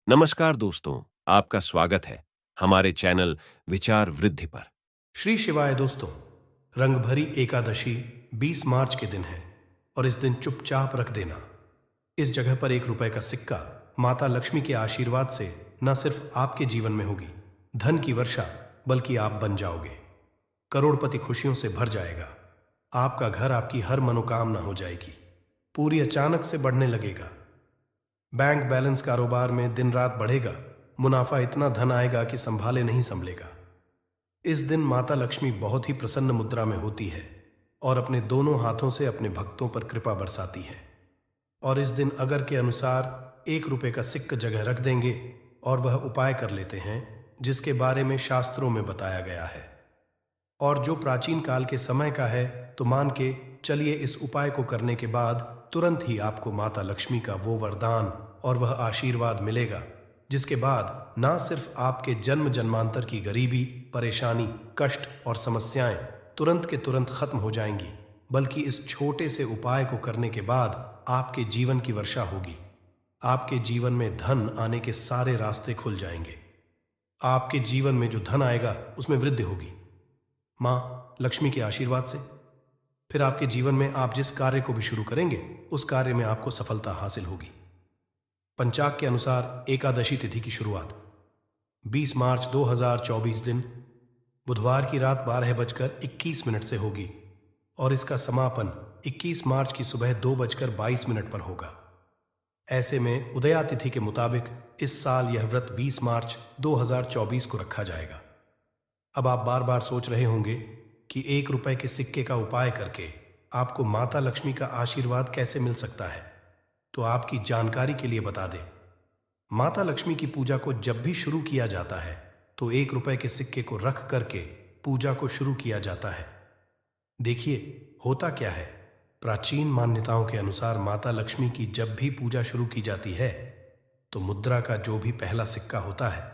नमस्कार दोस्तों, आपका स्वागत है हमारे चैनल विचार वृद्धि पर। श्री शिवाय दोस्तों। रंगभरी एकादशी 20 मार्च के दिन है और इस दिन चुपचाप रख देना। इस जगह पर 1 रुपए का सिक्का माता लक्ष्मी के आशीर्वाद से न सिर्फ आपके जीवन में होगी धन की वर्षा, बल्कि आप बन जाओगे करोड़पति। खुशियों से भर जाएगा आपका घर, आपकी हर मनोकामना हो जाएगी पूरी, अचानक से बढ़ने लगेगा। बैंक बैलेंस कारोबार में दिन रात बढ़ेगा, मुनाफा इतना धन आएगा कि संभाले नहीं संभलेगा। इस दिन माता लक्ष्मी बहुत ही प्रसन्न मुद्रा में होती है और अपने दोनों हाथों से अपने भक्तों पर कृपा बरसाती है। और इस दिन अगर के अनुसार 1 रुपए का सिक्का जगह रख देंगे और वह उपाय कर लेते हैं जिसके बारे में शास्त्रों में बताया गया है और जो प्राचीन काल के समय का है, तो मान के चलिए इस उपाय को करने के बाद तुरंत ही आपको माता लक्ष्मी का वो वरदान और वह आशीर्वाद मिलेगा जिसके बाद ना सिर्फ आपके जन्म जन्मांतर की गरीबी, परेशानी, कष्ट और समस्याएं तुरंत के तुरंत खत्म हो जाएंगी, बल्कि इस छोटे से उपाय को करने के बाद आपके जीवन की वर्षा होगी। आपके जीवन में धन आने के सारे रास्ते खुल जाएंगे। आपके जीवन में जो धन आएगा उसमें वृद्धि होगी मां लक्ष्मी के आशीर्वाद से। फिर आपके जीवन में आप जिस कार्य को भी शुरू करेंगे उस कार्य में आपको सफलता हासिल होगी। पंचाग के अनुसार एकादशी तिथि की शुरुआत 20 मार्च 2024 दिन बुधवार की रात 12:21 से होगी और इसका समापन 21 मार्च की सुबह 2:22 पर होगा। ऐसे में उदया तिथि के मुताबिक इस साल यह व्रत 20 मार्च 2024 को रखा जाएगा। अब आप बार बार सोच रहे होंगे कि 1 रुपए के सिक्के का उपाय करके आपको माता लक्ष्मी का आशीर्वाद कैसे मिल सकता है, तो आपकी जानकारी के लिए बता दें, माता लक्ष्मी की पूजा को जब भी शुरू किया जाता है तो 1 रुपए के सिक्के को रख करके पूजा को शुरू किया जाता है। देखिए होता क्या है, प्राचीन मान्यताओं के अनुसार माता लक्ष्मी की जब भी पूजा शुरू की जाती है तो मुद्रा का जो भी पहला सिक्का होता है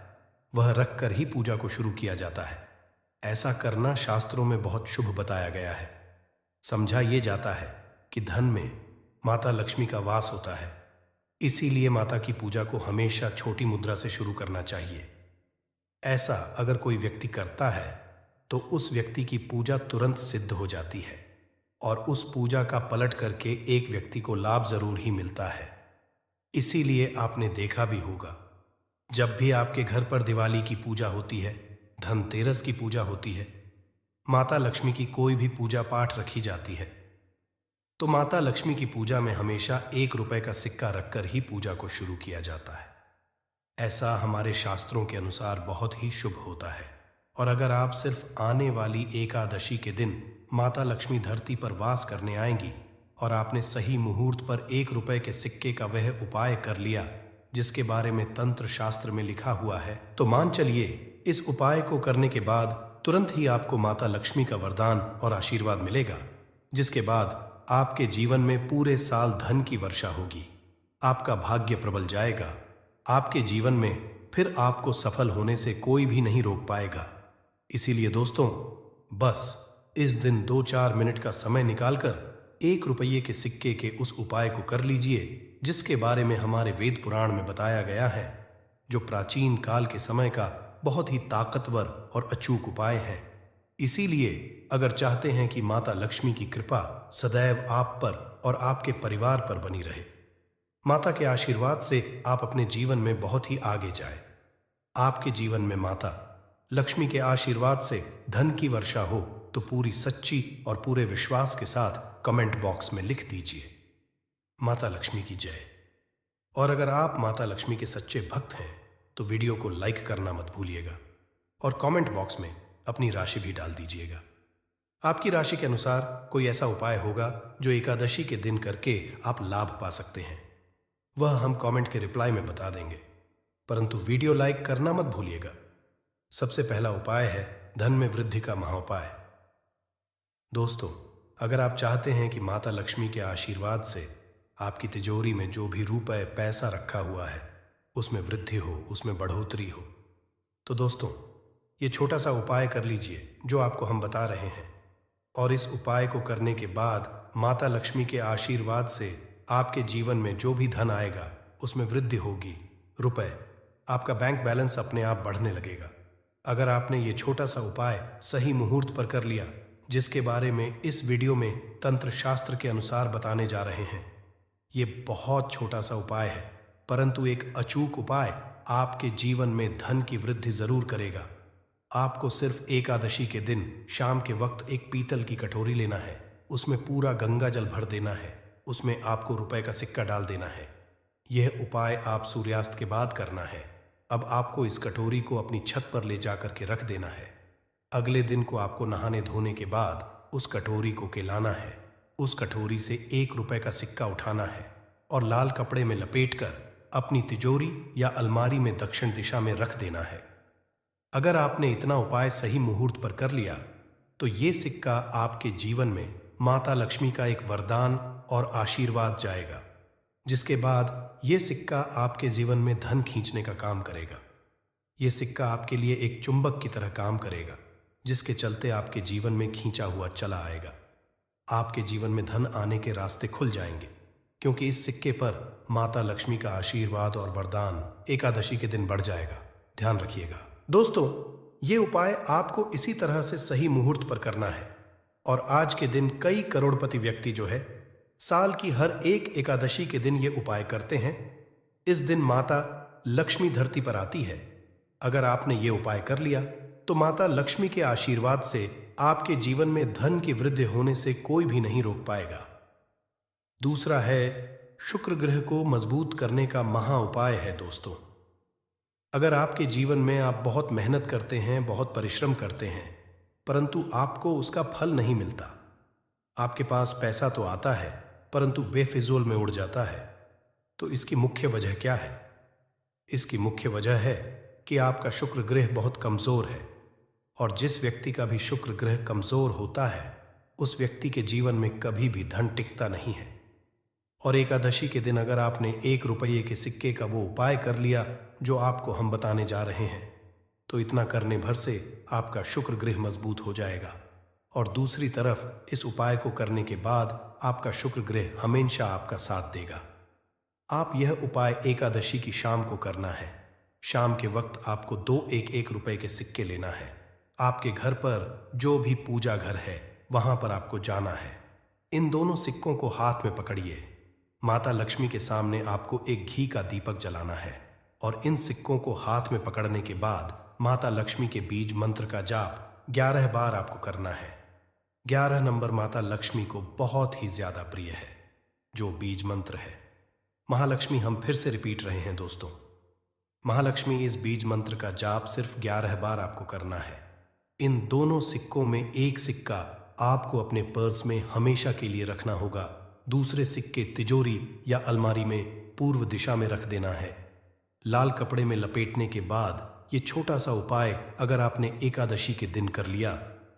वह रख कर ही पूजा को शुरू किया जाता है। ऐसा करना शास्त्रों में बहुत शुभ बताया गया है। समझा ये जाता है कि धन में माता लक्ष्मी का वास होता है, इसीलिए माता की पूजा को हमेशा छोटी मुद्रा से शुरू करना चाहिए। ऐसा अगर कोई व्यक्ति करता है तो उस व्यक्ति की पूजा तुरंत सिद्ध हो जाती है और उस पूजा का पलट करके एक व्यक्ति को लाभ जरूर ही मिलता है। इसीलिए आपने देखा भी होगा, जब भी आपके घर पर दिवाली की पूजा होती है, धनतेरस की पूजा होती है, माता लक्ष्मी की कोई भी पूजा पाठ रखी जाती है, तो माता लक्ष्मी की पूजा में हमेशा 1 रुपए का सिक्का रखकर ही पूजा को शुरू किया जाता है। ऐसा हमारे शास्त्रों के अनुसार बहुत ही शुभ होता है। और अगर आप सिर्फ आने वाली एकादशी के दिन माता लक्ष्मी धरती पर वास करने आएंगी और आपने सही मुहूर्त पर 1 रुपए के सिक्के का वह उपाय कर लिया जिसके बारे में तंत्र शास्त्र में लिखा हुआ है, तो मान चलिए इस उपाय को करने के बाद तुरंत ही आपको माता लक्ष्मी का वरदान और आशीर्वाद मिलेगा, जिसके बाद आपके जीवन में पूरे साल धन की वर्षा होगी। आपका भाग्य प्रबल जाएगा। आपके जीवन में फिर आपको सफल होने से कोई भी नहीं रोक पाएगा। इसीलिए दोस्तों, बस इस दिन 2-4 मिनट का समय निकालकर 1 रुपये के सिक्के के उस उपाय को कर लीजिए जिसके बारे में हमारे वेद पुराण में बताया गया है, जो प्राचीन काल के समय का बहुत ही ताकतवर और अचूक उपाय है। इसीलिए अगर चाहते हैं कि माता लक्ष्मी की कृपा सदैव आप पर और आपके परिवार पर बनी रहे, माता के आशीर्वाद से आप अपने जीवन में बहुत ही आगे जाए, आपके जीवन में माता लक्ष्मी के आशीर्वाद से धन की वर्षा हो, तो पूरी सच्ची और पूरे विश्वास के साथ कमेंट बॉक्स में लिख दीजिए, माता लक्ष्मी की जय। और अगर आप माता लक्ष्मी के सच्चे भक्त हैं तो वीडियो को लाइक करना मत भूलिएगा और कमेंट बॉक्स में अपनी राशि भी डाल दीजिएगा। आपकी राशि के अनुसार कोई ऐसा उपाय होगा जो एकादशी के दिन करके आप लाभ पा सकते हैं, वह हम कमेंट के रिप्लाई में बता देंगे, परंतु वीडियो लाइक करना मत भूलिएगा। सबसे पहला उपाय है धन में वृद्धि का महाउपाय। दोस्तों, अगर आप चाहते हैं कि माता लक्ष्मी के आशीर्वाद से आपकी तिजोरी में जो भी रुपए पैसा रखा हुआ है उसमें वृद्धि हो, उसमें बढ़ोतरी हो, तो दोस्तों ये छोटा सा उपाय कर लीजिए जो आपको हम बता रहे हैं। और इस उपाय को करने के बाद माता लक्ष्मी के आशीर्वाद से आपके जीवन में जो भी धन आएगा उसमें वृद्धि होगी, रुपए आपका बैंक बैलेंस अपने आप बढ़ने लगेगा। अगर आपने ये छोटा सा उपाय सही मुहूर्त पर कर लिया, जिसके बारे में इस वीडियो में तंत्र शास्त्र के अनुसार बताने जा रहे हैं, ये बहुत छोटा सा उपाय है, परंतु एक अचूक उपाय आपके जीवन में धन की वृद्धि जरूर करेगा। आपको सिर्फ एकादशी के दिन शाम के वक्त एक पीतल की कटोरी लेना है, उसमें पूरा गंगा जल भर देना है, उसमें आपको रुपए का सिक्का डाल देना है। यह उपाय आप सूर्यास्त के बाद करना है। अब आपको इस कटोरी को अपनी छत पर ले जाकर के रख देना है। अगले दिन को आपको नहाने धोने के बाद उस कटोरी को केलाना है। उस कटोरी से 1 रुपए का सिक्का उठाना है और लाल कपड़े में लपेटकर अपनी तिजोरी या अलमारी में दक्षिण दिशा में रख देना है। अगर आपने इतना उपाय सही मुहूर्त पर कर लिया तो ये सिक्का आपके जीवन में माता लक्ष्मी का एक वरदान और आशीर्वाद जाएगा, जिसके बाद ये सिक्का आपके जीवन में धन खींचने का काम करेगा। ये सिक्का आपके लिए एक चुंबक की तरह काम करेगा, जिसके चलते आपके जीवन में खींचा हुआ चला आएगा। आपके जीवन में धन आने के रास्ते खुल जाएंगे, क्योंकि इस सिक्के पर माता लक्ष्मी का आशीर्वाद और वरदान एकादशी के दिन बढ़ जाएगा। ध्यान रखिएगा दोस्तों, ये उपाय आपको इसी तरह से सही मुहूर्त पर करना है। और आज के दिन कई करोड़पति व्यक्ति जो है साल की हर एक एकादशी के दिन ये उपाय करते हैं। इस दिन माता लक्ष्मी धरती पर आती है। अगर आपने ये उपाय कर लिया तो माता लक्ष्मी के आशीर्वाद से आपके जीवन में धन की वृद्धि होने से कोई भी नहीं रोक पाएगा। दूसरा है शुक्र ग्रह को मजबूत करने का महा उपाय है दोस्तों। अगर आपके जीवन में आप बहुत मेहनत करते हैं, बहुत परिश्रम करते हैं, परंतु आपको उसका फल नहीं मिलता, आपके पास पैसा तो आता है परंतु बेफिजूल में उड़ जाता है, तो इसकी मुख्य वजह क्या है? इसकी मुख्य वजह है कि आपका शुक्र ग्रह बहुत कमजोर है। और जिस व्यक्ति का भी शुक्र ग्रह कमजोर होता है, उस व्यक्ति के जीवन में कभी भी धन टिकता नहीं है। और एकादशी के दिन अगर आपने 1 रुपये के सिक्के का वो उपाय कर लिया जो आपको हम बताने जा रहे हैं, तो इतना करने भर से आपका शुक्र ग्रह मजबूत हो जाएगा। और दूसरी तरफ इस उपाय को करने के बाद आपका शुक्र ग्रह हमेशा आपका साथ देगा। आप यह उपाय एकादशी की शाम को करना है। शाम के वक्त आपको 2 1 रुपए के सिक्के लेना है। आपके घर पर जो भी पूजा घर है वहां पर आपको जाना है। इन दोनों सिक्कों को हाथ में पकड़िए। माता लक्ष्मी के सामने आपको एक घी का दीपक जलाना है और इन सिक्कों को हाथ में पकड़ने के बाद माता लक्ष्मी के बीज मंत्र का जाप 11 बार आपको करना है। 11 नंबर माता लक्ष्मी को बहुत ही ज्यादा प्रिय है, जो बीज मंत्र है। महालक्ष्मी हम फिर से रिपीट रहे हैं दोस्तों। महालक्ष्मी इस बीज मंत्र का जाप सिर्फ 11 बार आपको करना है। इन दोनों सिक्कों में एक सिक्का आपको अपने पर्स में हमेशा के लिए रखना होगा। दूसरे सिक्के तिजोरी या अलमारी में पूर्व दिशा में रख देना है। लाल कपड़े में लपेटने के बाद ये छोटा सा उपाय अगर आपने एकादशी के दिन कर लिया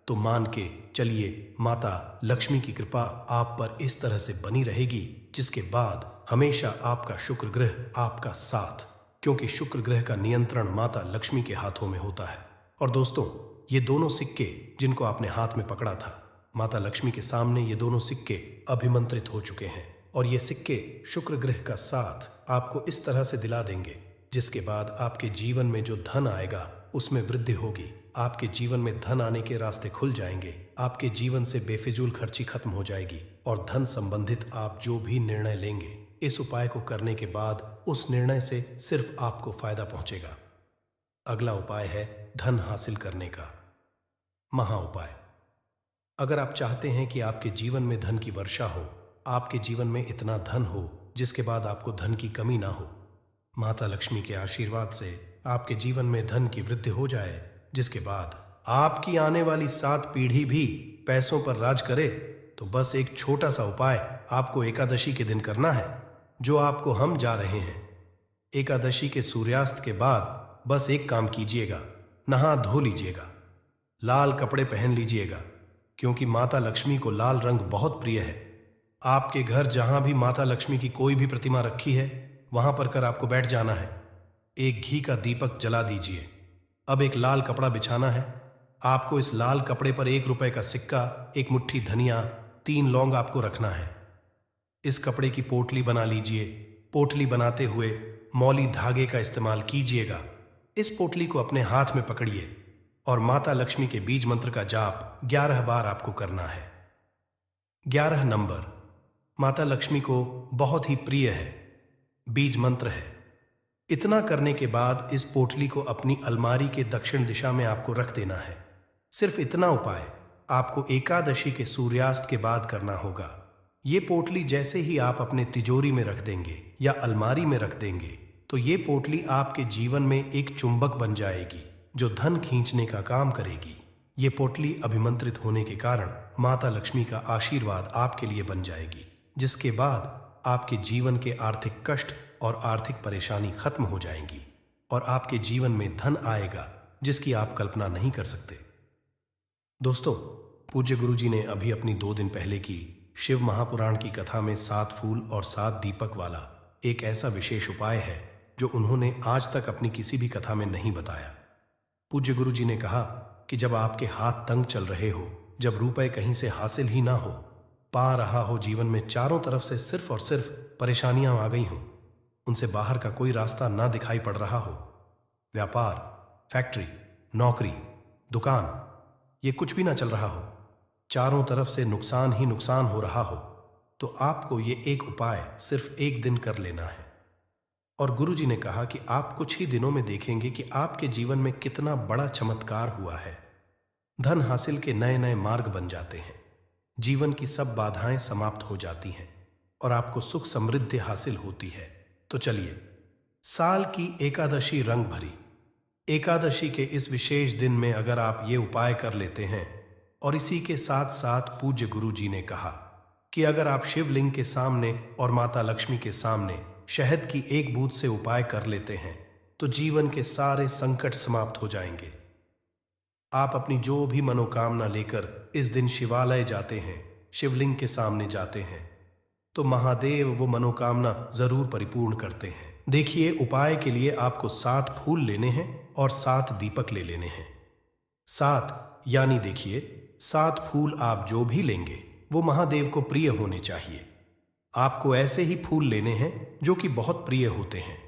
तो मान के चलिए माता लक्ष्मी की कृपा आप पर इस तरह से बनी रहेगी, जिसके बाद हमेशा आपका शुक्र ग्रह आपका साथ, क्योंकि शुक्र ग्रह का नियंत्रण माता लक्ष्मी के हाथों में होता है। और दोस्तों, ये दोनों सिक्के जिनको आपने हाथ में पकड़ा था, माता लक्ष्मी के सामने ये दोनों सिक्के अभिमंत्रित हो चुके हैं और ये सिक्के शुक्र ग्रह का साथ आपको इस तरह से दिला देंगे, जिसके बाद आपके जीवन में जो धन आएगा उसमें वृद्धि होगी। आपके जीवन में धन आने के रास्ते खुल जाएंगे। आपके जीवन से बेफिजूल खर्ची खत्म हो जाएगी और धन संबंधित आप जो भी निर्णय लेंगे, इस उपाय को करने के बाद उस निर्णय से सिर्फ आपको फायदा पहुंचेगा। अगला उपाय है धन हासिल करने का महा उपाय। अगर आप चाहते हैं कि आपके जीवन में धन की वर्षा हो, आपके जीवन में इतना धन हो जिसके बाद आपको धन की कमी ना हो, माता लक्ष्मी के आशीर्वाद से आपके जीवन में धन की वृद्धि हो जाए, जिसके बाद आपकी आने वाली 7 पीढ़ी भी पैसों पर राज करे, तो बस एक छोटा सा उपाय आपको एकादशी के दिन करना है, जो आपको हम जा रहे हैं। एकादशी के सूर्यास्त के बाद बस एक काम कीजिएगा, नहा धो लीजिएगा, लाल कपड़े पहन लीजिएगा, क्योंकि माता लक्ष्मी को लाल रंग बहुत प्रिय है। आपके घर जहां भी माता लक्ष्मी की कोई भी प्रतिमा रखी है वहां पर कर आपको बैठ जाना है। एक घी का दीपक जला दीजिए। अब एक लाल कपड़ा बिछाना है। आपको इस लाल कपड़े पर 1 रुपए का सिक्का, एक मुट्ठी धनिया, 3 लौंग आपको रखना है। इस कपड़े की पोटली बना लीजिए। पोटली बनाते हुए मौली धागे का इस्तेमाल कीजिएगा। इस पोटली को अपने हाथ में पकड़िए और माता लक्ष्मी के बीज मंत्र का जाप 11 बार आपको करना है। 11 नंबर माता लक्ष्मी को बहुत ही प्रिय है, बीज मंत्र है। इतना करने के बाद इस पोटली को अपनी अलमारी के दक्षिण दिशा में आपको रख देना है। सिर्फ इतना उपाय आपको एकादशी के सूर्यास्त के बाद करना होगा। ये पोटली जैसे ही आप अपने तिजोरी में रख देंगे या अलमारी में रख देंगे तो ये पोटली आपके जीवन में एक चुंबक बन जाएगी जो धन खींचने का काम करेगी। ये पोटली अभिमंत्रित होने के कारण माता लक्ष्मी का आशीर्वाद आपके लिए बन जाएगी, जिसके बाद आपके जीवन के आर्थिक कष्ट और आर्थिक परेशानी खत्म हो जाएंगी और आपके जीवन में धन आएगा जिसकी आप कल्पना नहीं कर सकते। दोस्तों, पूज्य गुरुजी ने अभी अपनी 2 दिन पहले की शिव महापुराण की कथा में 7 फूल और 7 दीपक वाला एक ऐसा विशेष उपाय है जो उन्होंने आज तक अपनी किसी भी कथा में नहीं बताया। पूज्य गुरुजी ने कहा कि जब आपके हाथ तंग चल रहे हो, जब रुपए कहीं से हासिल ही ना हो पा रहा हो, जीवन में चारों तरफ से सिर्फ और सिर्फ परेशानियां आ गई हो, उनसे बाहर का कोई रास्ता ना दिखाई पड़ रहा हो, व्यापार, फैक्ट्री, नौकरी, दुकान, ये कुछ भी ना चल रहा हो, चारों तरफ से नुकसान ही नुकसान हो रहा हो, तो आपको ये एक उपाय सिर्फ 1 दिन कर लेना है। और गुरुजी ने कहा कि आप कुछ ही दिनों में देखेंगे कि आपके जीवन में कितना बड़ा चमत्कार हुआ है। धन हासिल के नए नए मार्ग बन जाते हैं, जीवन की सब बाधाएं समाप्त हो जाती हैं और आपको सुख समृद्धि हासिल होती है। तो चलिए, साल की एकादशी रंग भरी एकादशी के इस विशेष दिन में अगर आप ये उपाय कर लेते हैं, और इसी के साथ साथ पूज्य गुरुजी ने कहा कि अगर आप शिवलिंग के सामने और माता लक्ष्मी के सामने शहद की 1 बूंद से उपाय कर लेते हैं तो जीवन के सारे संकट समाप्त हो जाएंगे। आप अपनी जो भी मनोकामना लेकर इस दिन शिवालय जाते हैं, शिवलिंग के सामने जाते हैं, तो महादेव वो मनोकामना जरूर परिपूर्ण करते हैं। देखिए, उपाय के लिए आपको 7 फूल लेने हैं और 7 दीपक ले लेने हैं। 7 यानी देखिए, 7 फूल आप जो भी लेंगे वो महादेव को प्रिय होने चाहिए। आपको ऐसे ही फूल लेने हैं जो कि बहुत प्रिय होते हैं।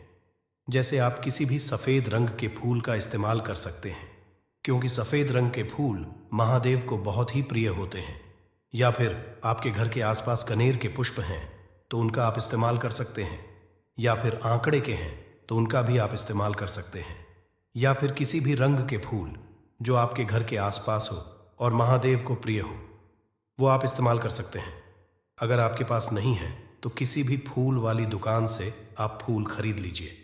जैसे आप किसी भी सफेद रंग के फूल का इस्तेमाल कर सकते हैं, क्योंकि सफेद रंग के फूल महादेव को बहुत ही प्रिय होते हैं। या फिर आपके घर के आसपास कनेर के पुष्प हैं तो उनका आप इस्तेमाल कर सकते हैं, या फिर आंकड़े के हैं तो उनका भी आप इस्तेमाल कर सकते हैं, या फिर किसी भी रंग के फूल जो आपके घर के आसपास हो और महादेव को प्रिय हो, वो आप इस्तेमाल कर सकते हैं। अगर आपके पास नहीं है तो किसी भी फूल वाली दुकान से आप फूल खरीद लीजिए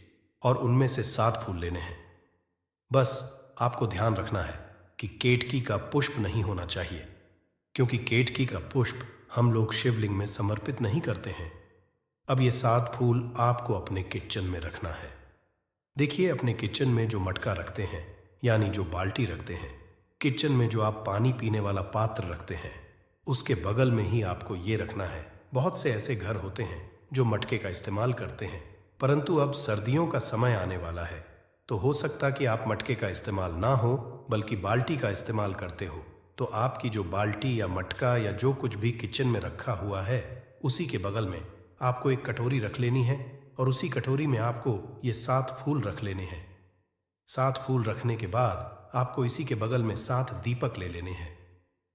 और उनमें से 7 फूल लेने हैं। बस आपको ध्यान रखना है कि केतकी का पुष्प नहीं होना चाहिए, क्योंकि केतकी का पुष्प हम लोग शिवलिंग में समर्पित नहीं करते हैं। अब ये 7 फूल आपको अपने किचन में रखना है। देखिए, अपने किचन में जो मटका रखते हैं यानी जो बाल्टी रखते हैं, किचन में जो आप पानी पीने वाला पात्र रखते हैं, उसके बगल में ही आपको ये रखना है। बहुत से ऐसे घर होते हैं जो मटके का इस्तेमाल करते हैं, परंतु अब सर्दियों का समय आने वाला है तो हो सकता कि आप मटके का इस्तेमाल ना हो बल्कि बाल्टी का इस्तेमाल करते हो। तो आपकी जो बाल्टी या मटका या जो कुछ भी किचन में रखा हुआ है, उसी के बगल में आपको एक कटोरी रख लेनी है और उसी कटोरी में आपको ये 7 फूल रख लेने हैं। 7 फूल रखने के बाद आपको इसी के बगल में 7 दीपक ले लेने हैं।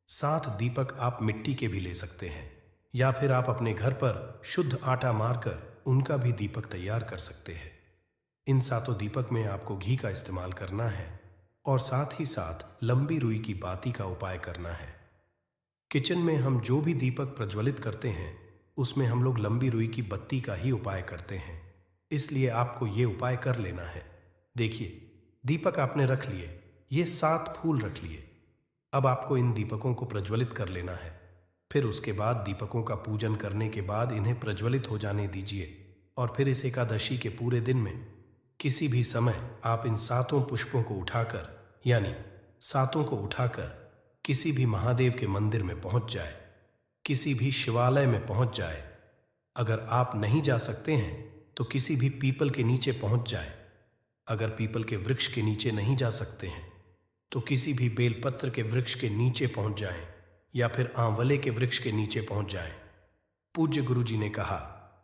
7 दीपक आप मिट्टी के भी ले सकते हैं, या फिर आप अपने घर पर शुद्ध आटा मारकर उनका भी दीपक तैयार कर सकते हैं। इन 7 दीपक में आपको घी का इस्तेमाल करना है और साथ ही साथ लंबी रुई की बाती का उपाय करना है। किचन में हम जो भी दीपक प्रज्वलित करते हैं उसमें हम लोग लंबी रुई की बत्ती का ही उपाय करते हैं, इसलिए आपको ये उपाय कर लेना है। देखिए, दीपक आपने रख लिए, ये 7 फूल रख लिए। अब आपको इन दीपकों को प्रज्वलित कर लेना है। फिर उसके बाद दीपकों का पूजन करने के बाद इन्हें प्रज्वलित हो जाने दीजिए और फिर इस एकादशी के पूरे दिन में किसी भी समय आप इन 7 पुष्पों को उठाकर यानी 7 को उठाकर किसी भी महादेव के मंदिर में पहुंच जाए, किसी भी शिवालय में पहुंच जाए। अगर आप नहीं जा सकते हैं तो किसी भी पीपल के नीचे पहुंच जाए। अगर पीपल के वृक्ष के नीचे नहीं जा सकते हैं तो किसी भी बेलपत्र के वृक्ष के नीचे पहुंच जाएं या फिर आंवले के वृक्ष के नीचे पहुंच जाएं। पूज्य गुरुजी ने कहा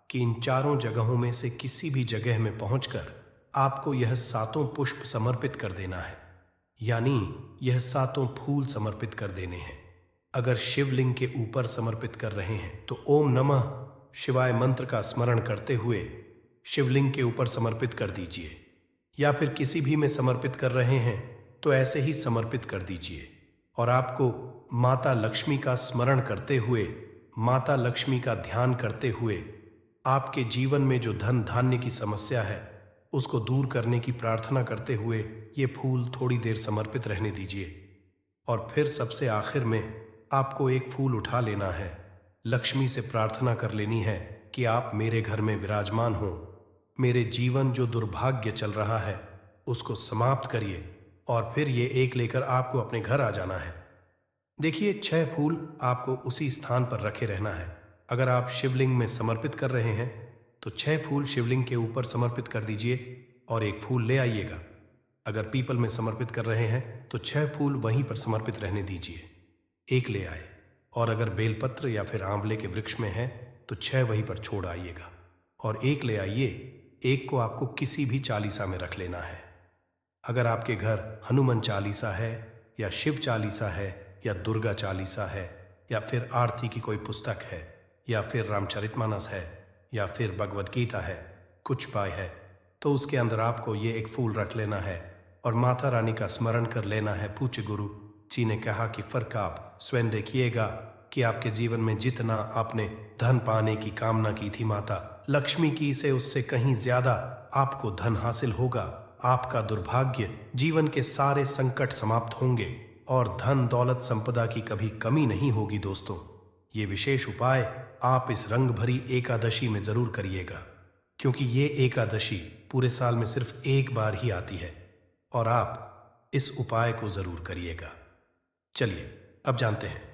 कि इन चारों जगहों में से किसी भी जगह में पहुंचकर आपको यह सातों पुष्प समर्पित कर देना है, यानी यह सातों फूल समर्पित कर देने हैं। अगर शिवलिंग के ऊपर समर्पित कर रहे हैं तो ओम नमः शिवाय मंत्र का स्मरण करते हुए शिवलिंग के ऊपर समर्पित कर दीजिए, या फिर किसी भी में समर्पित कर रहे हैं तो ऐसे ही समर्पित कर दीजिए। और आपको माता लक्ष्मी का स्मरण करते हुए, माता लक्ष्मी का ध्यान करते हुए आपके जीवन में जो धन धान्य की समस्या है उसको दूर करने की प्रार्थना करते हुए ये फूल थोड़ी देर समर्पित रहने दीजिए। और फिर सबसे आखिर में आपको एक फूल उठा लेना है, लक्ष्मी से प्रार्थना कर लेनी है कि आप मेरे घर में विराजमान हो, मेरे जीवन जो दुर्भाग्य चल रहा है उसको समाप्त करिए, और फिर ये एक लेकर आपको अपने घर आ जाना है। देखिए 6 फूल आपको उसी स्थान पर रखे रहना है। अगर आप शिवलिंग में समर्पित कर रहे हैं तो 6 फूल शिवलिंग के ऊपर समर्पित कर दीजिए और एक फूल ले आइएगा। अगर पीपल में समर्पित कर रहे हैं तो 6 फूल वहीं पर समर्पित रहने दीजिए, एक ले आए। और अगर बेलपत्र या फिर आंवले के वृक्ष में है तो 6 वहीं पर छोड़ आइएगा और एक ले आइए। एक को आपको किसी भी चालीसा में रख लेना है। अगर आपके घर हनुमान चालीसा है या शिव चालीसा है या दुर्गा चालीसा है या फिर आरती की कोई पुस्तक है या फिर रामचरितमानस है या फिर भगवद गीता है, कुछ पाए है, तो उसके अंदर आपको ये एक फूल रख लेना है और माता रानी का स्मरण कर लेना है। पूज्य गुरु जी ने कहा कि फर्क आप स्वयं देखिएगा कि आपके जीवन में जितना आपने धन पाने की कामना की थी माता लक्ष्मी की से उससे कहीं ज्यादा आपको धन हासिल होगा। आपका दुर्भाग्य, जीवन के सारे संकट समाप्त होंगे और धन दौलत संपदा की कभी कमी नहीं होगी। दोस्तों, ये विशेष उपाय आप इस रंग भरी एकादशी में जरूर करिएगा, क्योंकि ये एकादशी पूरे साल में सिर्फ एक बार ही आती है और आप इस उपाय को जरूर करिएगा। चलिए अब जानते हैं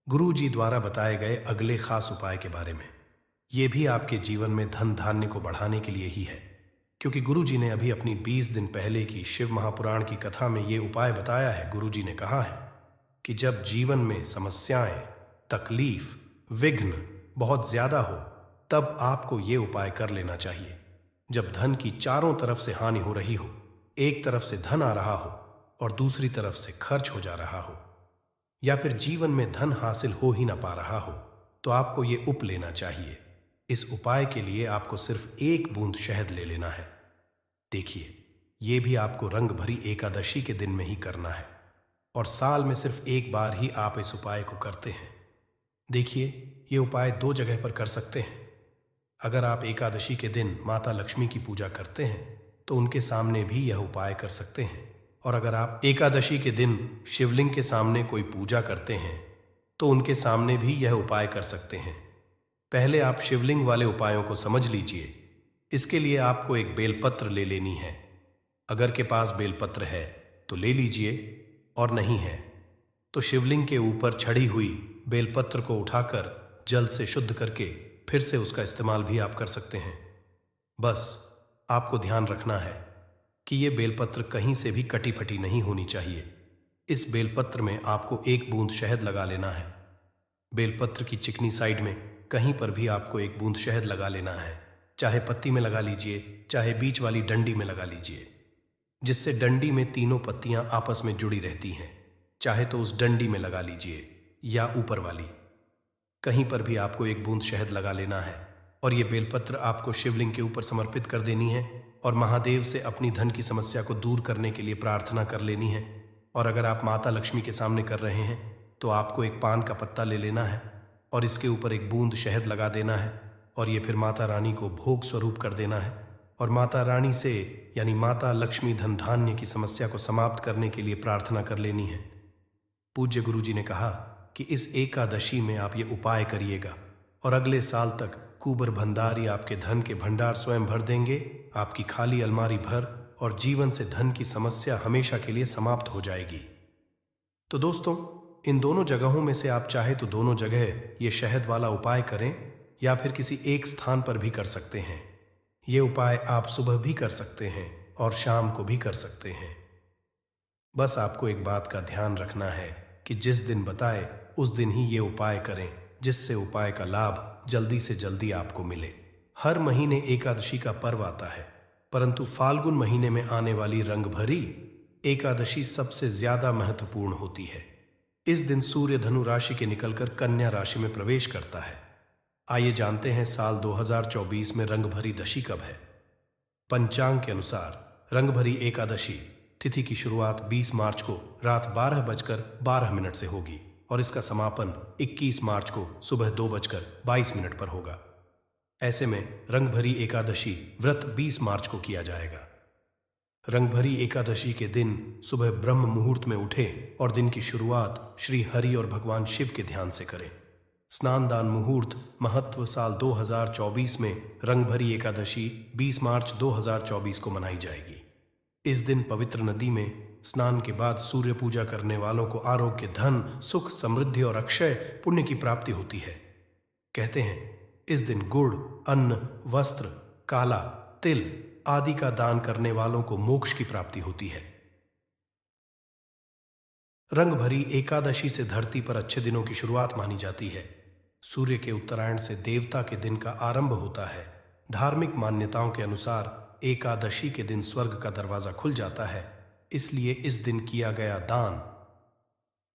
गुरु जी द्वारा बताए गए अगले खास उपाय के बारे में। ये भी आपके जीवन में धन धान्य को बढ़ाने के लिए ही है, क्योंकि गुरु जी ने अभी अपनी 20 दिन पहले की शिव महापुराण की कथा में ये उपाय बताया है। गुरु जी ने कहा है कि जब जीवन में समस्याएं, तकलीफ, विघ्न बहुत ज्यादा हो तब आपको ये उपाय कर लेना चाहिए। जब धन की चारों तरफ से हानि हो रही हो, एक तरफ से धन आ रहा हो और दूसरी तरफ से खर्च हो जा रहा हो, या फिर जीवन में धन हासिल हो ही ना पा रहा हो, तो आपको ये उप लेना चाहिए। इस उपाय के लिए आपको सिर्फ 1 बूंद शहद ले लेना है। देखिए, ये भी आपको रंग भरी एकादशी के दिन में ही करना है और साल में सिर्फ एक बार ही आप इस उपाय को करते हैं। देखिए, ये उपाय 2 जगह पर कर सकते हैं। अगर आप एकादशी के दिन माता लक्ष्मी की पूजा करते हैं तो उनके सामने भी यह उपाय कर सकते हैं, और अगर आप एकादशी के दिन शिवलिंग के सामने कोई पूजा करते हैं तो उनके सामने भी यह उपाय कर सकते हैं। पहले आप शिवलिंग वाले उपायों को समझ लीजिए। इसके लिए आपको एक बेलपत्र ले लेनी है। अगर के पास बेलपत्र है तो ले लीजिए, और नहीं है तो शिवलिंग के ऊपर चढ़ी हुई बेलपत्र को उठाकर जल से शुद्ध करके फिर से उसका इस्तेमाल भी आप कर सकते हैं। बस आपको ध्यान रखना है कि ये बेलपत्र कहीं से भी कटी फटी नहीं होनी चाहिए। इस बेलपत्र में आपको 1 बूंद शहद लगा लेना है। बेलपत्र की चिकनी साइड में कहीं पर भी आपको 1 बूंद शहद लगा लेना है। चाहे पत्ती में लगा लीजिए, चाहे बीच वाली डंडी में लगा लीजिए, जिससे डंडी में तीनों पत्तियां आपस में जुड़ी रहती हैं। चाहे तो उस डंडी में लगा लीजिए या ऊपर वाली, कहीं पर भी आपको 1 बूंद शहद लगा लेना है और ये बेलपत्र आपको शिवलिंग के ऊपर समर्पित कर देनी है और महादेव से अपनी धन की समस्या को दूर करने के लिए प्रार्थना कर लेनी है। और अगर आप माता लक्ष्मी के सामने कर रहे हैं तो आपको एक पान का पत्ता ले लेना है और इसके ऊपर 1 बूंद शहद लगा देना है और ये फिर माता रानी को भोग स्वरूप कर देना है और माता रानी से यानी माता लक्ष्मी धन धान्य की समस्या को समाप्त करने के लिए प्रार्थना कर लेनी है। पूज्य गुरु जी ने कहा कि इस एकादशी में आप ये उपाय करिएगा और अगले साल तक कुबर भंडारी आपके धन के भंडार स्वयं भर देंगे, आपकी खाली अलमारी भर, और जीवन से धन की समस्या हमेशा के लिए समाप्त हो जाएगी। तो दोस्तों, इन दोनों जगहों में से आप चाहे तो दोनों जगह ये शहद वाला उपाय करें या फिर किसी एक स्थान पर भी कर सकते हैं। ये उपाय आप सुबह भी कर सकते हैं और शाम को भी कर सकते हैं। बस आपको एक बात का ध्यान रखना है कि जिस दिन बताए उस दिन ही ये उपाय करें, जिससे उपाय का लाभ जल्दी से जल्दी आपको मिले। हर महीने एकादशी का पर्व आता है, परंतु फाल्गुन महीने में आने वाली रंगभरी एकादशी सबसे ज्यादा महत्वपूर्ण होती है। इस दिन सूर्य धनु राशि के निकलकर कन्या राशि में प्रवेश करता है। आइए जानते हैं साल 2024 में रंगभरी दशी कब है। पंचांग के अनुसार रंगभरी एकादशी तिथि की शुरुआत 20 मार्च को रात 12:12 से होगी और इसका समापन 21 मार्च को सुबह 2:22 पर होगा। ऐसे में रंगभरी एकादशी व्रत 20 मार्च को किया जाएगा। रंगभरी एकादशी के दिन सुबह ब्रह्म मुहूर्त में उठें और दिन की शुरुआत श्री हरि और भगवान शिव के ध्यान से करें। स्नान दान मुहूर्त महत्व साल 2024 में रंगभरी एकादशी 20 मार्च 2024 को मनाई जाएगी। इस दिन पवित्र नदी में स्नान के बाद सूर्य पूजा करने वालों को आरोग्य, धन, सुख, समृद्धि और अक्षय पुण्य की प्राप्ति होती है। कहते हैं इस दिन गुड़, अन्न, वस्त्र, काला तिल आदि का दान करने वालों को मोक्ष की प्राप्ति होती है। रंगभरी एकादशी से धरती पर अच्छे दिनों की शुरुआत मानी जाती है। सूर्य के उत्तरायण से देवता के दिन का आरंभ होता है। धार्मिक मान्यताओं के अनुसार एकादशी के दिन स्वर्ग का दरवाजा खुल जाता है, इसलिए इस दिन किया गया दान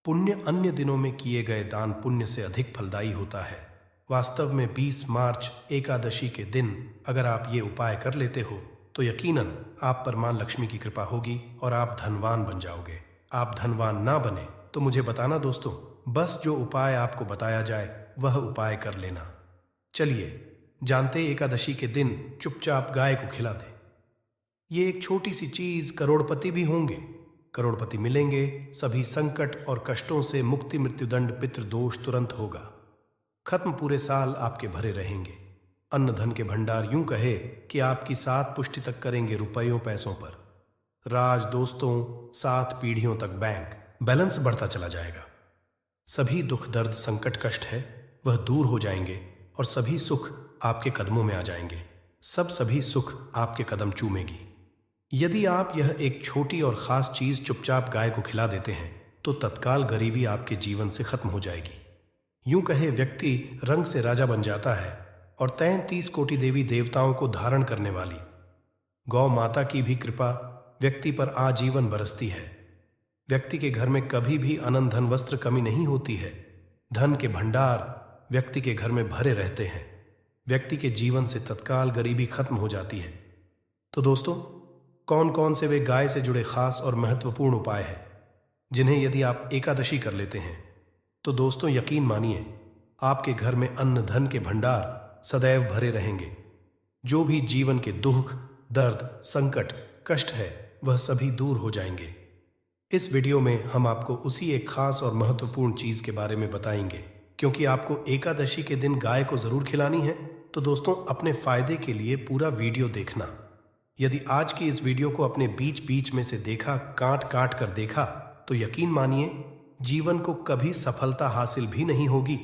पुण्य अन्य दिनों में किए गए दान पुण्य से अधिक फलदायी होता है। वास्तव में 20 मार्च एकादशी के दिन अगर आप ये उपाय कर लेते हो तो यकीनन आप पर मां लक्ष्मी की कृपा होगी और आप धनवान बन जाओगे। आप धनवान ना बने तो मुझे बताना दोस्तों, बस जो उपाय आपको बताया जाए वह उपाय कर लेना। चलिए जानते एकादशी के दिन चुपचाप गाय को खिला दें। ये एक छोटी सी चीज, करोड़पति भी होंगे, करोड़पति मिलेंगे, सभी संकट और कष्टों से मुक्ति, मृत्युदंड, पितृदोष तुरंत होगा खत्म, पूरे साल आपके भरे रहेंगे। अन्न धन के भंडार यूं कहे कि आपकी 7 पुष्टि तक करेंगे रुपयों पैसों पर। राज दोस्तों, 7 पीढ़ियों तक बैंक बैलेंस बढ़ता चला जाएगा। सभी दुख, दर्द, संकट, कष्ट है वह दूर हो जाएंगे और सभी सुख आपके कदमों में आ जाएंगे। सभी सुख आपके कदम चूमेगी। यदि आप यह एक छोटी और खास चीज चुपचाप गाय को खिला देते हैं तो तत्काल गरीबी आपके जीवन से खत्म हो जाएगी। यूं कहे व्यक्ति रंग से राजा बन जाता है और 33 कोटि देवी देवताओं को धारण करने वाली गौ माता की भी कृपा व्यक्ति पर आजीवन बरसती है। व्यक्ति के घर में कभी भी अनंत धन, वस्त्र कमी नहीं होती है। धन के भंडार व्यक्ति के घर में भरे रहते हैं। व्यक्ति के जीवन से तत्काल गरीबी खत्म हो जाती है। तो दोस्तों, कौन कौन से वे गाय से जुड़े खास और महत्वपूर्ण उपाय हैं जिन्हें यदि आप एकादशी कर लेते हैं तो दोस्तों यकीन मानिए आपके घर में अन्न धन के भंडार सदैव भरे रहेंगे। जो भी जीवन के दुख, दर्द, संकट, कष्ट है वह सभी दूर हो जाएंगे। इस वीडियो में हम आपको उसी एक खास और महत्वपूर्ण चीज के बारे में बताएंगे। क्योंकि आपको एकादशी के दिन गाय को जरूर खिलानी है तो दोस्तों अपने फायदे के लिए पूरा वीडियो देखना। यदि आज की इस वीडियो को अपने बीच बीच में से देखा, काट काट कर देखा, तो यकीन मानिए जीवन को कभी सफलता हासिल भी नहीं होगी।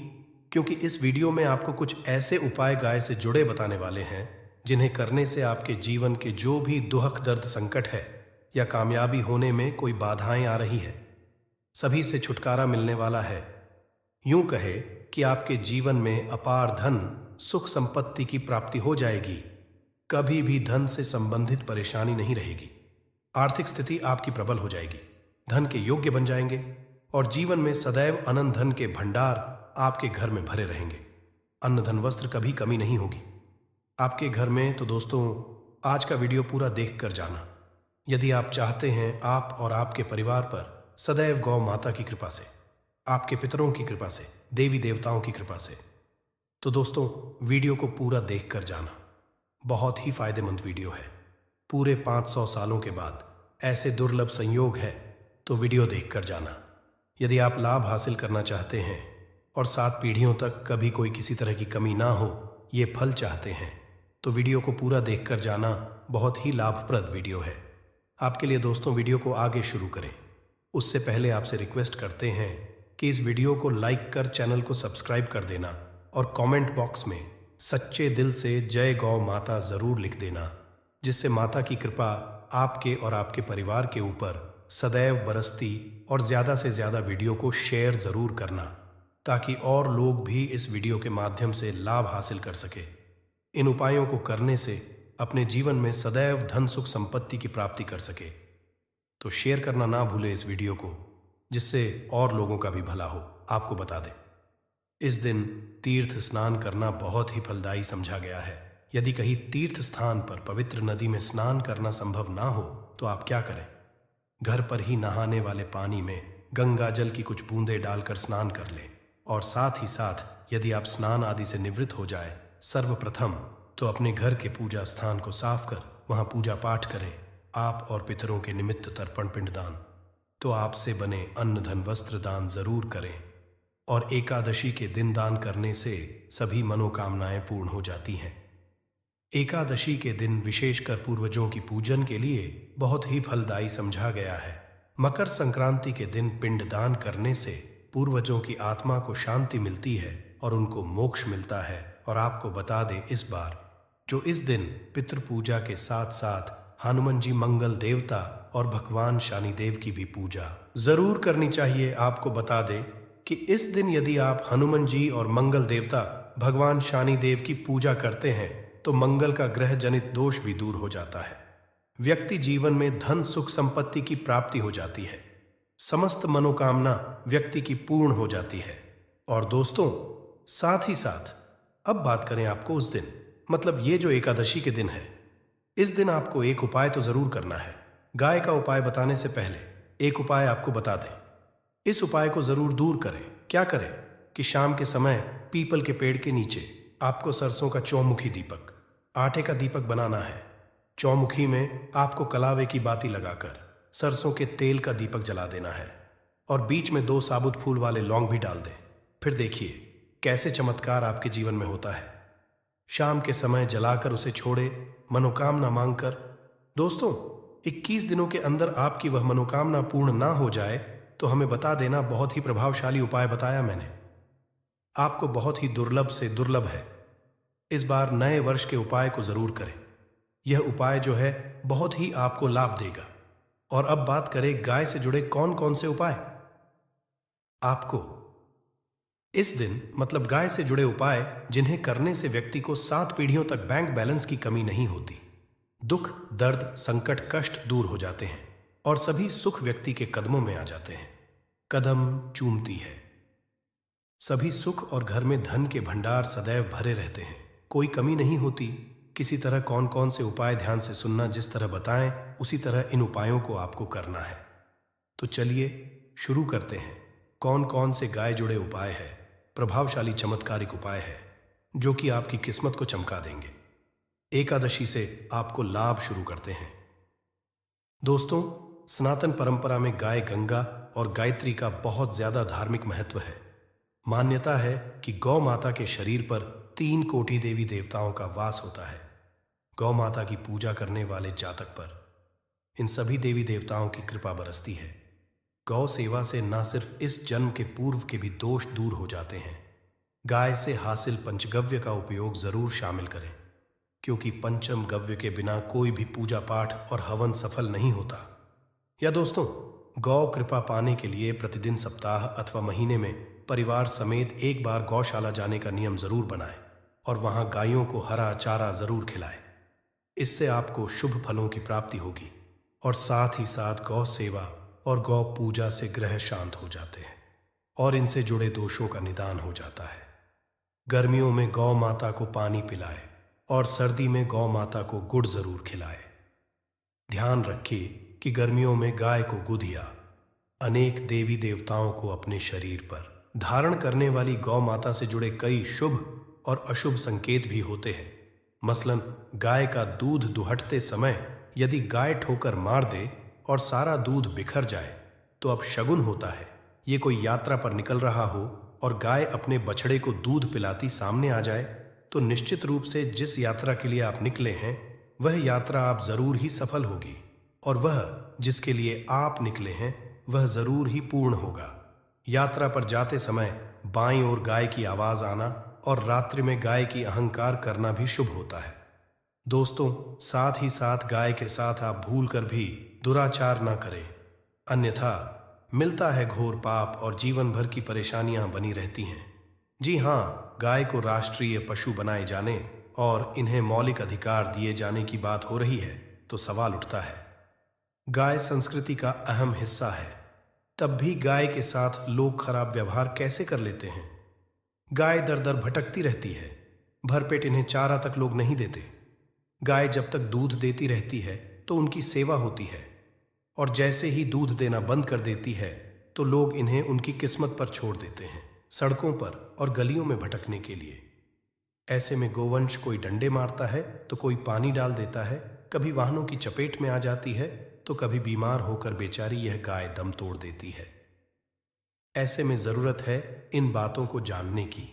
क्योंकि इस वीडियो में आपको कुछ ऐसे उपाय गाय से जुड़े बताने वाले हैं जिन्हें करने से आपके जीवन के जो भी दुख, दर्द, संकट है या कामयाबी होने में कोई बाधाएं आ रही है, सभी से छुटकारा मिलने वाला है। यूं कहे कि आपके जीवन में अपार धन, सुख, संपत्ति की प्राप्ति हो जाएगी। कभी भी धन से संबंधित परेशानी नहीं रहेगी। आर्थिक स्थिति आपकी प्रबल हो जाएगी। धन के योग्य बन जाएंगे और जीवन में सदैव अनंत धन के भंडार आपके घर में भरे रहेंगे। अन्न धन वस्त्र कभी कमी नहीं होगी आपके घर में। तो दोस्तों आज का वीडियो पूरा देख कर जाना। यदि आप चाहते हैं आप और आपके परिवार पर सदैव गौ माता की कृपा से, आपके पितरों की कृपा से, देवी देवताओं की कृपा से, तो दोस्तों वीडियो को पूरा देख कर जाना। बहुत ही फायदेमंद वीडियो है। पूरे 500 सालों के बाद ऐसे दुर्लभ संयोग है तो वीडियो देख कर जाना। यदि आप लाभ हासिल करना चाहते हैं और 7 पीढ़ियों तक कभी कोई किसी तरह की कमी ना हो, ये फल चाहते हैं, तो वीडियो को पूरा देख कर जाना। बहुत ही लाभप्रद वीडियो है आपके लिए। दोस्तों वीडियो को आगे शुरू करें उससे पहले आपसे रिक्वेस्ट करते हैं कि इस वीडियो को लाइक कर चैनल को सब्सक्राइब कर देना और कमेंट बॉक्स में सच्चे दिल से जय गौ माता जरूर लिख देना, जिससे माता की कृपा आपके और आपके परिवार के ऊपर सदैव बरसती। और ज़्यादा से ज़्यादा वीडियो को शेयर ज़रूर करना ताकि और लोग भी इस वीडियो के माध्यम से लाभ हासिल कर सके। इन उपायों को करने से अपने जीवन में सदैव धन सुख संपत्ति की प्राप्ति कर सके। तो शेयर करना ना भूले इस वीडियो को, जिससे और लोगों का भी भला हो। आपको बता दें, इस दिन तीर्थ स्नान करना बहुत ही फलदायी समझा गया है। यदि कहीं तीर्थ स्थान पर पवित्र नदी में स्नान करना संभव ना हो तो आप क्या करें? घर पर ही नहाने वाले पानी में गंगा जल की कुछ बूंदें डालकर स्नान कर लें। और साथ ही साथ यदि आप स्नान आदि से निवृत्त हो जाए, सर्वप्रथम तो अपने घर के पूजा स्थान को साफ कर वहां पूजा पाठ करें। आप और पितरों के निमित्त तर्पण पिंडदान, तो आपसे बने अन्न धन वस्त्र दान जरूर करें। और एकादशी के दिन दान करने से सभी मनोकामनाएं पूर्ण हो जाती हैं। एकादशी के दिन विशेषकर पूर्वजों की पूजन के लिए बहुत ही फलदायी समझा गया है। मकर संक्रांति के दिन पिंड दान करने से पूर्वजों की आत्मा को शांति मिलती है और उनको मोक्ष मिलता है। और आपको बता दें, इस बार जो इस दिन पितृ पूजा के साथ साथ हनुमान जी मंगल देवता और भगवान शनिदेव की भी पूजा जरूर करनी चाहिए। आपको बता दें कि इस दिन यदि आप हनुमान जी और मंगल देवता भगवान शनिदेव की पूजा करते हैं तो मंगल का ग्रह जनित दोष भी दूर हो जाता है। व्यक्ति जीवन में धन सुख संपत्ति की प्राप्ति हो जाती है। समस्त मनोकामना व्यक्ति की पूर्ण हो जाती है। और दोस्तों, साथ ही साथ अब बात करें आपको उस दिन, मतलब ये जो एकादशी के दिन है, इस दिन आपको एक उपाय तो जरूर करना है। गाय का उपाय बताने से पहले एक उपाय आपको बता दें। इस उपाय को जरूर दूर करें। क्या करें कि शाम के समय पीपल के पेड़ के नीचे आपको सरसों का चौमुखी दीपक, आटे का दीपक बनाना है। चौमुखी में आपको कलावे की बाती लगाकर सरसों के तेल का दीपक जला देना है और बीच में 2 साबुत फूल वाले लौंग भी डाल दें। फिर देखिए कैसे चमत्कार आपके जीवन में होता है। शाम के समय जलाकर उसे छोड़े, मनोकामना मांगकर। दोस्तों, 21 दिनों के अंदर आपकी वह मनोकामना पूर्ण ना हो जाए तो हमें बता देना। बहुत ही प्रभावशाली उपाय बताया मैंने आपको, बहुत ही दुर्लभ से दुर्लभ है। इस बार नए वर्ष के उपाय को जरूर करें। यह उपाय जो है बहुत ही आपको लाभ देगा। और अब बात करें गाय से जुड़े कौन कौन से उपाय। आपको इस दिन, मतलब गाय से जुड़े उपाय जिन्हें करने से व्यक्ति को 7 पीढ़ियों तक बैंक बैलेंस की कमी नहीं होती, दुख दर्द संकट कष्ट दूर हो जाते हैं और सभी सुख व्यक्ति के कदमों में आ जाते हैं। कदम चूमती है, सभी सुख और घर में धन के भंडार सदैव भरे रहते हैं, कोई कमी नहीं होती। किसी तरह कौन कौन से उपाय ध्यान से सुनना, जिस तरह बताएं उसी तरह इन उपायों को आपको करना है। तो चलिए शुरू करते हैं। कौन कौन से गाय जुड़े उपाय है, प्रभावशाली चमत्कारिक उपाय है जो कि आपकी किस्मत को चमका देंगे। एकादशी से आपको लाभ शुरू करते हैं। दोस्तों, सनातन परंपरा में गाय गंगा और गायत्री का बहुत ज्यादा धार्मिक महत्व है। मान्यता है कि गौ माता के शरीर पर 3 कोटि देवी देवताओं का वास होता है। गौ माता की पूजा करने वाले जातक पर इन सभी देवी देवताओं की कृपा बरसती है। गौ सेवा से न सिर्फ इस जन्म के पूर्व के भी दोष दूर हो जाते हैं। गाय से हासिल पंचगव्य का उपयोग जरूर शामिल करें, क्योंकि पंचम गव्य के बिना कोई भी पूजा पाठ और हवन सफल नहीं होता। या दोस्तों, गौ कृपा पाने के लिए प्रतिदिन, सप्ताह अथवा महीने में परिवार समेत एक बार गौशाला जाने का नियम जरूर बनाएं और वहां गायों को हरा चारा जरूर खिलाएं। इससे आपको शुभ फलों की प्राप्ति होगी और साथ ही साथ गौ सेवा और गौ पूजा से ग्रह शांत हो जाते हैं और इनसे जुड़े दोषों का निदान हो जाता है। गर्मियों में गौ माता को पानी पिलाए और सर्दी में गौ माता को गुड़ जरूर खिलाए। ध्यान रखिए कि गर्मियों में गाय को गुद या अनेक देवी देवताओं को अपने शरीर पर धारण करने वाली गौ माता से जुड़े कई शुभ और अशुभ संकेत भी होते हैं। मसलन, गाय का दूध दुहटते समय यदि गाय ठोकर मार दे और सारा दूध बिखर जाए तो अब शगुन होता है। ये कोई यात्रा पर निकल रहा हो और गाय अपने बछड़े को दूध पिलाती सामने आ जाए तो निश्चित रूप से जिस यात्रा के लिए आप निकले हैं वह यात्रा आप जरूर ही सफल होगी और वह जिसके लिए आप निकले हैं वह जरूर ही पूर्ण होगा। यात्रा पर जाते समय बाईं ओर गाय की आवाज आना और रात्रि में गाय की अहंकार करना भी शुभ होता है। दोस्तों, साथ ही साथ गाय के साथ आप भूल कर भी दुराचार ना करें, अन्यथा मिलता है घोर पाप और जीवन भर की परेशानियां बनी रहती हैं। जी हाँ, गाय को राष्ट्रीय पशु बनाए जाने और इन्हें मौलिक अधिकार दिए जाने की बात हो रही है तो सवाल उठता है। गाय संस्कृति का अहम हिस्सा है, तब भी गाय के साथ लोग खराब व्यवहार कैसे कर लेते हैं? गाय दर दर भटकती रहती है, भरपेट इन्हें चारा तक लोग नहीं देते। गाय जब तक दूध देती रहती है तो उनकी सेवा होती है, और जैसे ही दूध देना बंद कर देती है तो लोग इन्हें उनकी किस्मत पर छोड़ देते हैं, सड़कों पर और गलियों में भटकने के लिए। ऐसे में गोवंश कोई डंडे मारता है तो कोई पानी डाल देता है, कभी वाहनों की चपेट में आ जाती है तो कभी बीमार होकर बेचारी यह गाय दम तोड़ देती है। ऐसे में जरूरत है इन बातों को जानने की।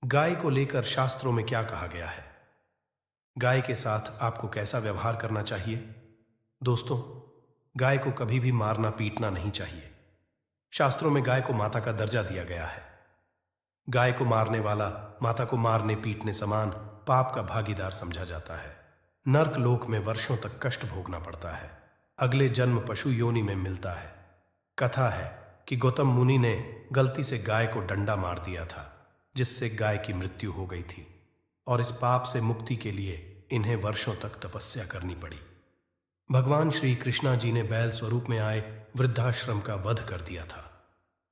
गाय को लेकर शास्त्रों में क्या कहा गया है? गाय के साथ आपको कैसा व्यवहार करना चाहिए? दोस्तों, गाय को कभी भी मारना पीटना नहीं चाहिए। शास्त्रों में गाय को माता का दर्जा दिया गया है। गाय को मारने वाला माता को मारने पीटने समान पाप का भागीदार समझा जाता है। नर्क लोक में वर्षों तक कष्ट भोगना पड़ता है, अगले जन्म पशु योनि में मिलता है। कथा है कि गौतम मुनि ने गलती से गाय को डंडा मार दिया था, जिससे गाय की मृत्यु हो गई थी, और इस पाप से मुक्ति के लिए इन्हें वर्षों तक तपस्या करनी पड़ी। भगवान श्री कृष्णा जी ने बैल स्वरूप में आए वृद्धाश्रम का वध कर दिया था,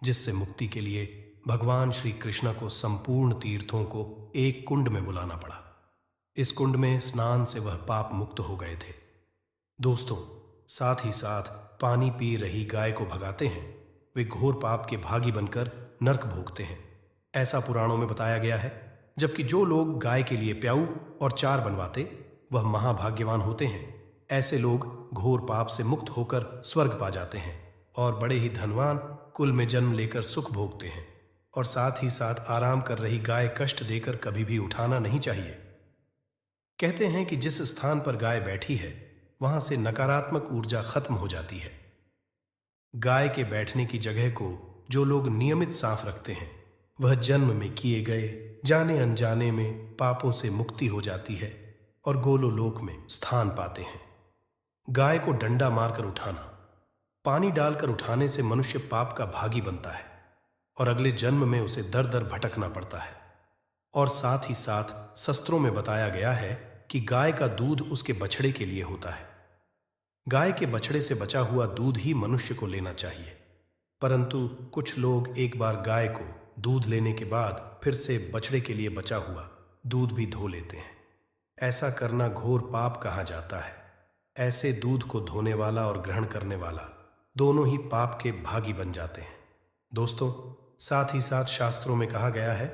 जिससे मुक्ति के लिए भगवान श्री कृष्णा को संपूर्ण तीर्थों को एक कुंड में बुलाना पड़ा। इस कुंड में स्नान से वह पाप मुक्त हो गए थे। दोस्तों, साथ ही साथ पानी पी रही गाय को भगाते हैं वे घोर पाप के भागी बनकर नरक भोगते हैं, ऐसा पुराणों में बताया गया है। जबकि जो लोग गाय के लिए प्याऊ और चार बनवाते वह महाभाग्यवान होते हैं। ऐसे लोग घोर पाप से मुक्त होकर स्वर्ग पा जाते हैं और बड़े ही धनवान कुल में जन्म लेकर सुख भोगते हैं। और साथ ही साथ आराम कर रही गाय कष्ट देकर कभी भी उठाना नहीं चाहिए। कहते हैं कि जिस स्थान पर गाय बैठी है वहां से नकारात्मक ऊर्जा खत्म हो जाती है। गाय के बैठने की जगह को जो लोग नियमित साफ रखते हैं वह जन्म में किए गए जाने अनजाने में पापों से मुक्ति हो जाती है और गोलोलोक में स्थान पाते हैं। गाय को डंडा मारकर उठाना, पानी डालकर उठाने से मनुष्य पाप का भागी बनता है और अगले जन्म में उसे दर दर भटकना पड़ता है। और साथ ही साथ शास्त्रों में बताया गया है कि गाय का दूध उसके बछड़े के लिए होता है। गाय के बछड़े से बचा हुआ दूध ही मनुष्य को लेना चाहिए, परंतु कुछ लोग एक बार गाय को दूध लेने के बाद फिर से बछड़े के लिए बचा हुआ दूध भी धो लेते हैं। ऐसा करना घोर पाप कहा जाता है। ऐसे दूध को धोने वाला और ग्रहण करने वाला दोनों ही पाप के भागी बन जाते हैं। दोस्तों, साथ ही साथ शास्त्रों में कहा गया है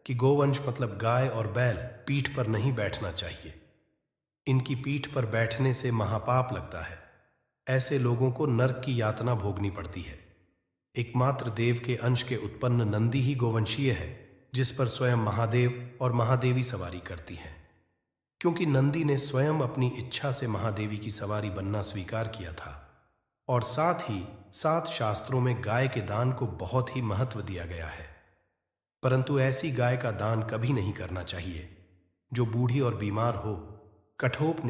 कि गोवंश मतलब गाय और बैल पीठ पर नहीं बैठना चाहिए। इनकी पीठ पर बैठने से महापाप लगता है। ऐसे लोगों को नरक की यातना भोगनी पड़ती है। एकमात्र देव के अंश के उत्पन्न नंदी ही गोवंशीय है, जिस पर स्वयं महादेव और महादेवी सवारी करती हैं। क्योंकि नंदी ने स्वयं अपनी इच्छा से महादेवी की सवारी बनना स्वीकार किया था। और साथ ही साथ शास्त्रों में गाय के दान को बहुत ही महत्व दिया गया है। परंतु ऐसी गाय का दान कभी नहीं करना चाहिए जो बूढ़ी और बीमार हो, कठोप